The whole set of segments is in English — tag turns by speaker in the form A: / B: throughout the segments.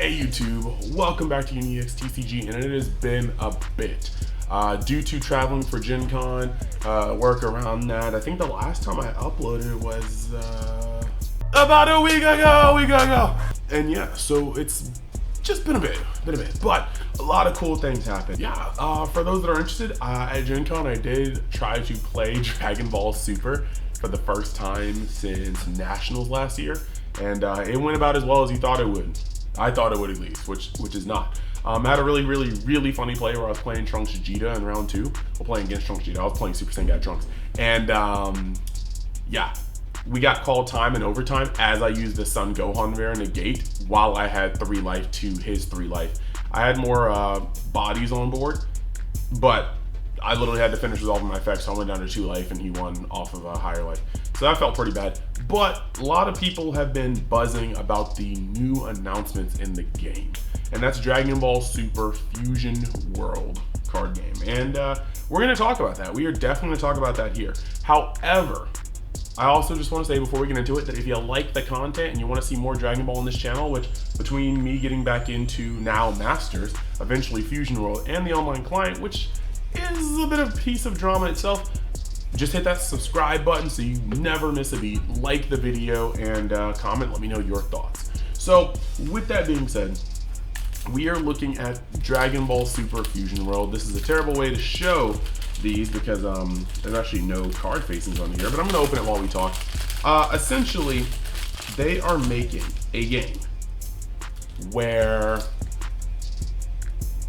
A: Hey YouTube, welcome back to DBSCG, and it has been a bit. Due to traveling for Gen Con, work around that, I think the last time I uploaded was about a week ago. And yeah, so it's just been a bit, but a lot of cool things happened. Yeah, for those that are interested, at Gen Con I did try to play Dragon Ball Super for the first time since Nationals last year, and it went about as well as you thought it would. I thought it would at least, which is not. I had a really funny play where I was playing Trunks Vegeta in round 2. Well, playing against Trunks Vegeta, I was playing Super Saiyan Trunks. And yeah, we got called time in overtime as I used the Sun Gohan Rare negate while I had 3 life to his 3 life. I had more bodies on board, but I literally had to finish resolving my effects, so I went down to 2 life and he won off of a higher life. So that felt pretty bad. But a lot of people have been buzzing about the new announcements in the game. And that's Dragon Ball Super Fusion World card game. And we're gonna talk about that. We are definitely gonna talk about that here. However, I also just want to say before we get into it that if you like the content and you want to see more Dragon Ball on this channel, which between me getting back into now Masters, eventually Fusion World, and the online client, which is a bit of a piece of drama itself, just hit that subscribe button so you never miss a beat, like the video, and comment, let me know your thoughts. So with that being said, we are looking at Dragon Ball Super Fusion World. This is a terrible way to show these because there's actually no card facings on here, but I'm gonna open it while we talk. Essentially, they are making a game where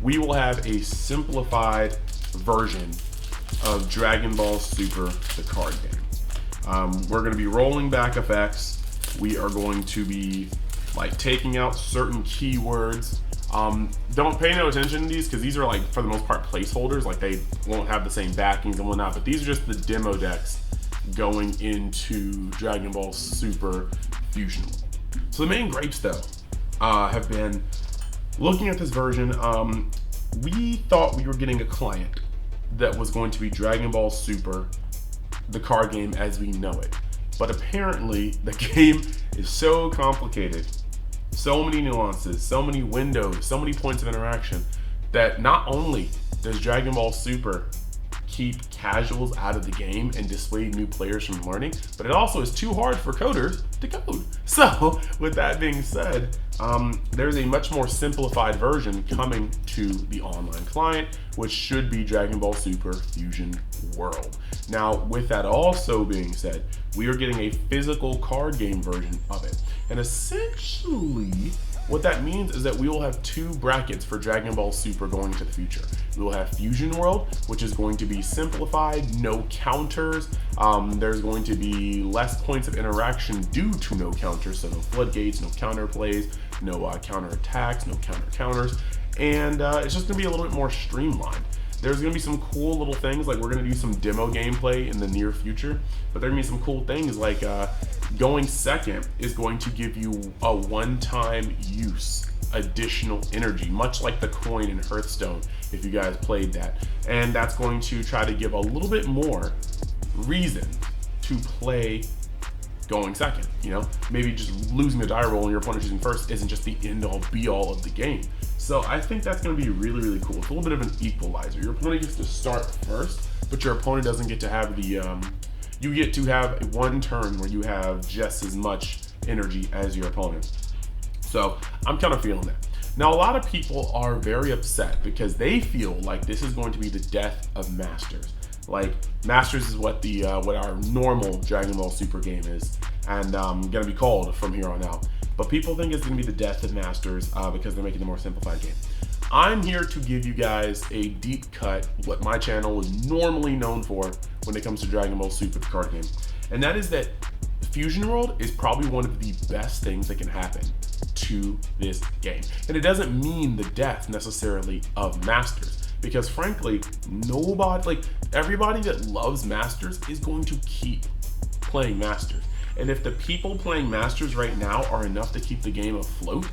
A: we will have a simplified version of Dragon Ball Super, the card game. We're going to be rolling back effects. We are going to be like taking out certain keywords. Don't pay no attention to these because these are like for the most part placeholders, like they won't have the same backings and whatnot, but these are just the demo decks going into Dragon Ball Super Fusion. So the main gripes though have been looking at this version. We thought we were getting a client that was going to be Dragon Ball Super, the card game as we know it. But apparently the game is so complicated, so many nuances, so many windows, so many points of interaction, that not only does Dragon Ball Super keep casuals out of the game and dissuade new players from learning, but it also is too hard for coders to code. So with that being said, there's a much more simplified version coming to the online client, which should be Dragon Ball Super Fusion World. Now, with that also being said, we are getting a physical card game version of it. And essentially, what that means is that we will have 2 brackets for Dragon Ball Super going into the future. We will have Fusion World, which is going to be simplified, no counters. There's going to be less points of interaction due to no counters, so no floodgates, no counter plays, no counter attacks, no counters, and it's just gonna be a little bit more streamlined. There's gonna be some cool little things, like we're gonna do some demo gameplay in the near future, but there's gonna be some cool things like going second is going to give you a one-time use additional energy, much like the coin in Hearthstone, if you guys played that. And that's going to try to give a little bit more reason to play going second. You know, maybe just losing a die roll and your opponent choosing first isn't just the end-all be-all of the game. So I think that's going to be really cool. It's a little bit of an equalizer. Your opponent gets to start first, but your opponent doesn't get to have the you get to have one turn where you have just as much energy as your opponent. So I'm kind of feeling that. Now, a lot of people are very upset because they feel like this is going to be the death of Masters. Like, Masters is what the what our normal Dragon Ball Super game is, and gonna be called from here on out. But people think it's gonna be the death of Masters because they're making a more simplified game. I'm here to give you guys a deep cut, what my channel is normally known for when it comes to Dragon Ball Super, the card game. And that is that Fusion World is probably one of the best things that can happen to this game. And it doesn't mean the death necessarily of Masters, because frankly, everybody that loves Masters is going to keep playing Masters. And if the people playing Masters right now are enough to keep the game afloat,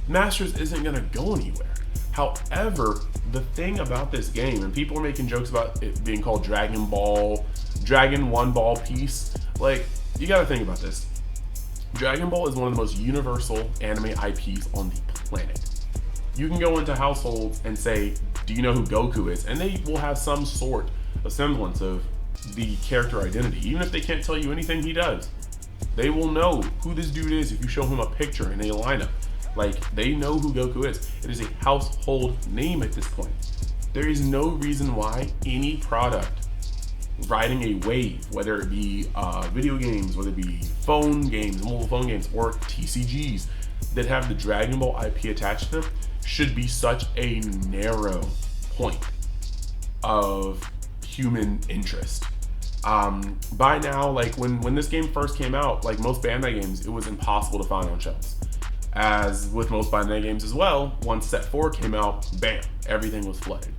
A: Masters isn't gonna go anywhere. However, the thing about this game, and people are making jokes about it being called Dragon One Ball Piece, like, you gotta think about this. Dragon Ball is one of the most universal anime IPs on the planet. You can go into households and say, do you know who Goku is? And they will have some sort of semblance of the character identity. Even if they can't tell you anything he does, they will know who this dude is if you show him a picture in a lineup. Like, they know who Goku is. It is a household name at this point. There is no reason why any product riding a wave, whether it be video games, whether it be phone games, mobile phone games, or TCGs that have the Dragon Ball IP attached to them, should be such a narrow point of human interest. By now, like when this game first came out, like most Bandai games, it was impossible to find on shelves. As with most Bandai games as well, once Set 4 came out, bam, everything was flooded.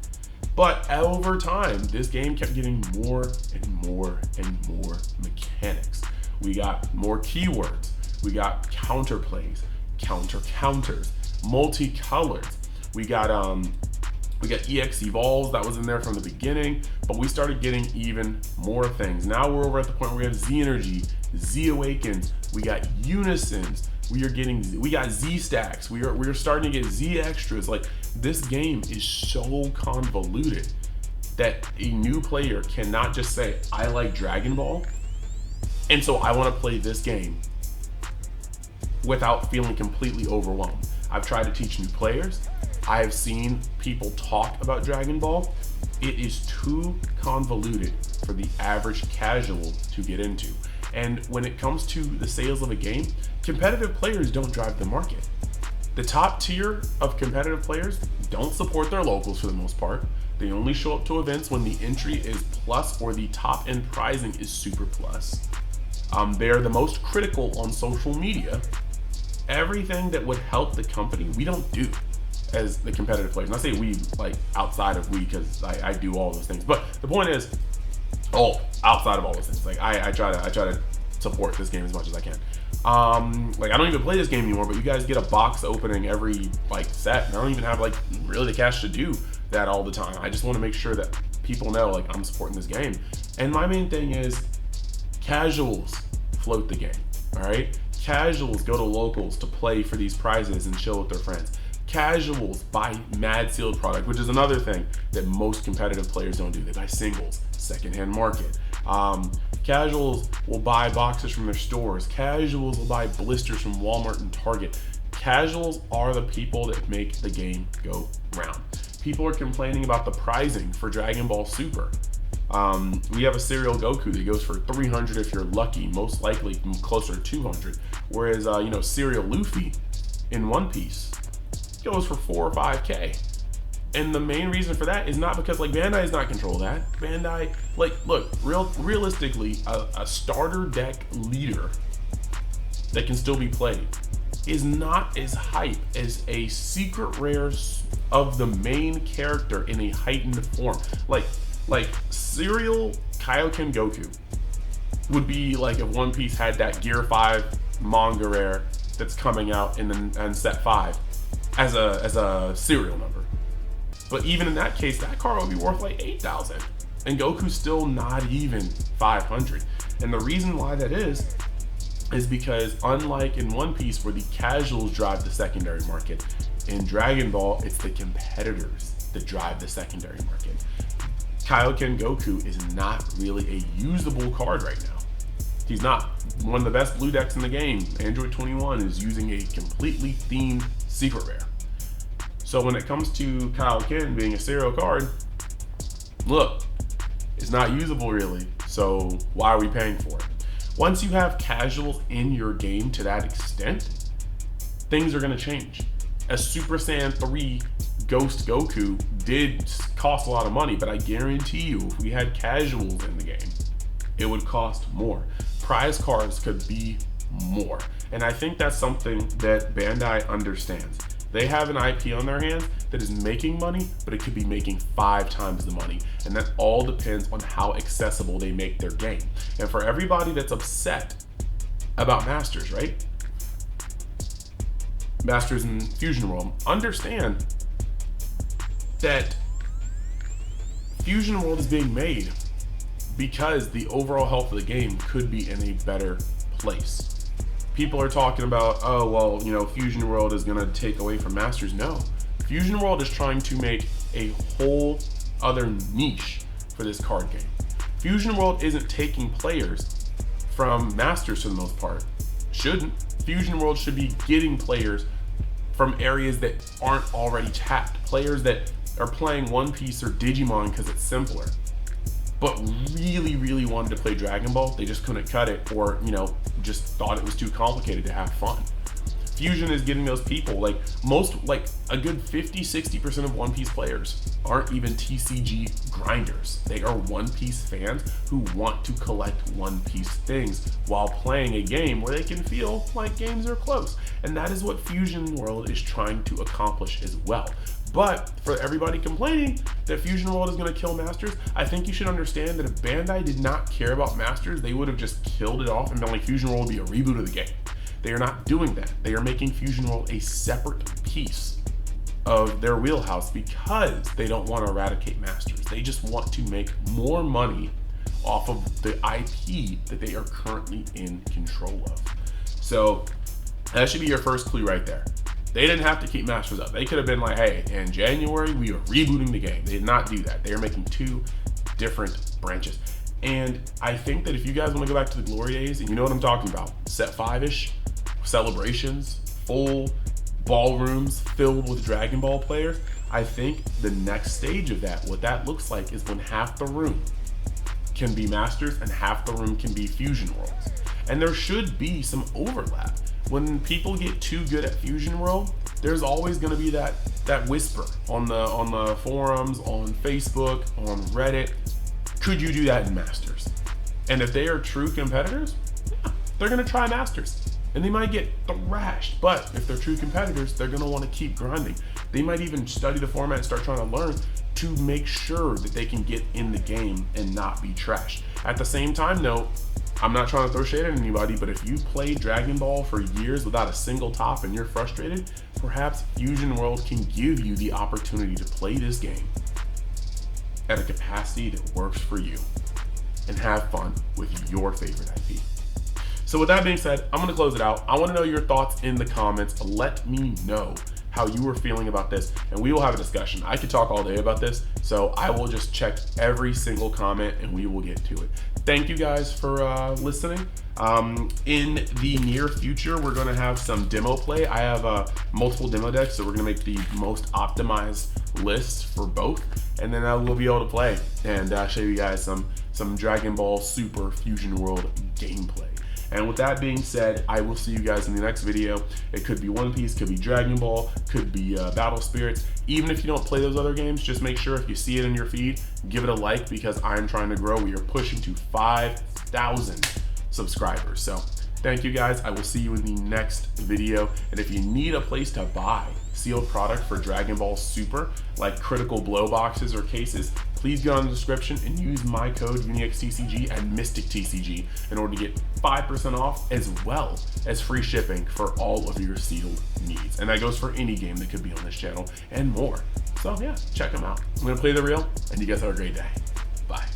A: But over time, this game kept getting more and more and more mechanics. We got more keywords, we got counterplays, counters, multicolors. We got EX Evolves that was in there from the beginning, but we started getting even more things. Now we're over at the point where we have Z Energy, Z Awakens, we got Unisons, we got Z Stacks, we're starting to get Z Extras. Like, this game is so convoluted that a new player cannot just say, I like Dragon Ball, and so I want to play this game without feeling completely overwhelmed. I've tried to teach new players. I have seen people talk about Dragon Ball. It is too convoluted for the average casual to get into. And when it comes to the sales of a game, competitive players don't drive the market. The top tier of competitive players don't support their locals for the most part. They only show up to events when the entry is plus or the top end prizing is super plus. They're the most critical on social media. Everything that would help the company, we don't do as the competitive players. And I say we, like, outside of we, because I do all those things. But the point is, outside of all those things, like I try to support this game as much as I can. Like, I don't even play this game anymore, but you guys get a box opening every like set, and I don't even have like really the cash to do that all the time. I just want to make sure that people know, like, I'm supporting this game. And my main thing is casuals float the game. All right, casuals go to locals to play for these prizes and chill with their friends. Casuals buy mad sealed product, which is another thing that most competitive players don't do. They buy singles, secondhand market. Casuals will buy boxes from their stores. Casuals will buy blisters from Walmart and Target. Casuals are the people that make the game go round. People are complaining about the pricing for Dragon Ball Super. We have a serial Goku that goes for 300 if you're lucky, most likely closer to 200. Whereas, serial Luffy in One Piece goes for 4 or 5K. And the main reason for that is not because, like, Bandai does not control that. Bandai, like, look, realistically, a starter deck leader that can still be played is not as hype as a secret rare of the main character in a heightened form. Like serial Kaioken Goku would be like if One Piece had that Gear 5 manga rare that's coming out in set 5 as a serial number. But even in that case, that card would be worth like 8,000, and Goku's still not even 500. And the reason why that is because unlike in One Piece where the casuals drive the secondary market, in Dragon Ball it's the competitors that drive the secondary market. Kaioken Goku is not really a usable card right now. He's not. One of the best blue decks in the game, Android 21, is using a completely themed secret rare. So when it comes to Kaioken being a serial card, look, it's not usable really, so why are we paying for it? Once you have casuals in your game to that extent, things are going to change. A Super Saiyan 3 Ghost Goku did cost a lot of money, but I guarantee you if we had casuals in the game, it would cost more. Prize cards could be more. And I think that's something that Bandai understands. They have an IP on their hands that is making money, but it could be making 5 times the money. And that all depends on how accessible they make their game. And for everybody that's upset about Masters, right? Masters in Fusion World, understand that Fusion World is being made because the overall health of the game could be in a better place. people are talking about, oh, well, you know, Fusion World is going to take away from Masters. No. Fusion World is trying to make a whole other niche for this card game. Fusion World isn't taking players from Masters for the most part. Shouldn't. Fusion World should be getting players from areas that aren't already tapped. Players that are playing One Piece or Digimon because it's simpler, but really, really wanted to play Dragon Ball. They just couldn't cut it, or, you know, just thought it was too complicated to have fun. Fusion is getting those people, like a good 50-60% of One Piece players aren't even TCG grinders. They are One Piece fans who want to collect One Piece things while playing a game where they can feel like games are close. And that is what Fusion World is trying to accomplish as well. But for everybody complaining that Fusion World is going to kill Masters, I think you should understand that if Bandai did not care about Masters, they would have just killed it off and been like, Fusion World would be a reboot of the game. They are not doing that. They are making Fusion World a separate piece of their wheelhouse because they don't want to eradicate Masters. They just want to make more money off of the IP that they are currently in control of. So that should be your first clue right there. They didn't have to keep Masters up. They could have been like, hey, in January, we are rebooting the game. They did not do that. They are making two different branches. And I think that if you guys want to go back to the glory days, and you know what I'm talking about, set 5-ish, celebrations, full ballrooms filled with Dragon Ball players, I think the next stage of that, what that looks like, is when half the room can be Masters and half the room can be Fusion Worlds. And there should be some overlap. When people get too good at Fusion World, there's always going to be that whisper on the forums, on Facebook, on Reddit. Could you do that in Masters? And if they are true competitors, yeah, they're going to try Masters. And they might get thrashed, but if they're true competitors, they're going to want to keep grinding. They might even study the format and start trying to learn to make sure that they can get in the game and not be trashed. At the same time, though, I'm not trying to throw shade at anybody, but if you played Dragon Ball for years without a single top and you're frustrated, perhaps Fusion World can give you the opportunity to play this game at a capacity that works for you and have fun with your favorite IP. So with that being said, I'm going to close it out. I want to know your thoughts in the comments. Let me know how you were feeling about this, and we will have a discussion. I could talk all day about this, so I will just check every single comment and we will get to it. Thank you guys for listening. In the near future, we're going to have some demo play. I have multiple demo decks, so we're going to make the most optimized lists for both, and then we'll be able to play and show you guys some Dragon Ball Super Fusion World gameplay. And with that being said, I will see you guys in the next video. It could be One Piece, could be Dragon Ball, could be Battle Spirits. Even if you don't play those other games, just make sure if you see it in your feed, give it a like, because I'm trying to grow. We are pushing to 5,000 subscribers. So thank you guys. I will see you in the next video. And if you need a place to buy sealed product for Dragon Ball Super, like critical blow boxes or cases, please go in the description and use my code UniXTCG and MysticTCG in order to get 5% off, as well as free shipping for all of your sealed needs. And that goes for any game that could be on this channel and more. So yeah, check them out. I'm gonna play the reel, and you guys have a great day. Bye.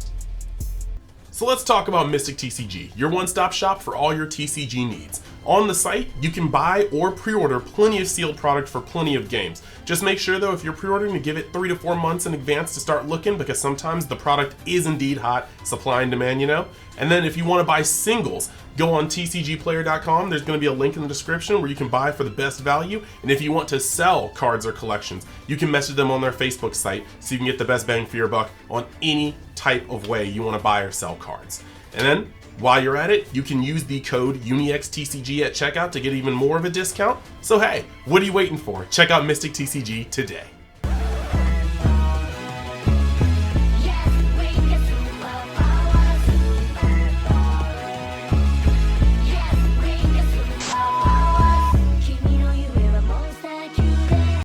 A: So let's talk about MysticTCG, your one-stop shop for all your TCG needs. On the site, you can buy or pre-order plenty of sealed product for plenty of games. Just make sure though, if you're pre-ordering, to give it 3 to 4 months in advance to start looking, because sometimes the product is indeed hot, supply and demand, you know? And then if you want to buy singles, go on tcgplayer.com. There's going to be a link in the description where you can buy for the best value. And if you want to sell cards or collections, you can message them on their Facebook site so you can get the best bang for your buck on any type of way you want to buy or sell cards. And then while you're at it, you can use the code UniXTCG at checkout to get even more of a discount. So hey, what are you waiting for? Check out MysticTCG today.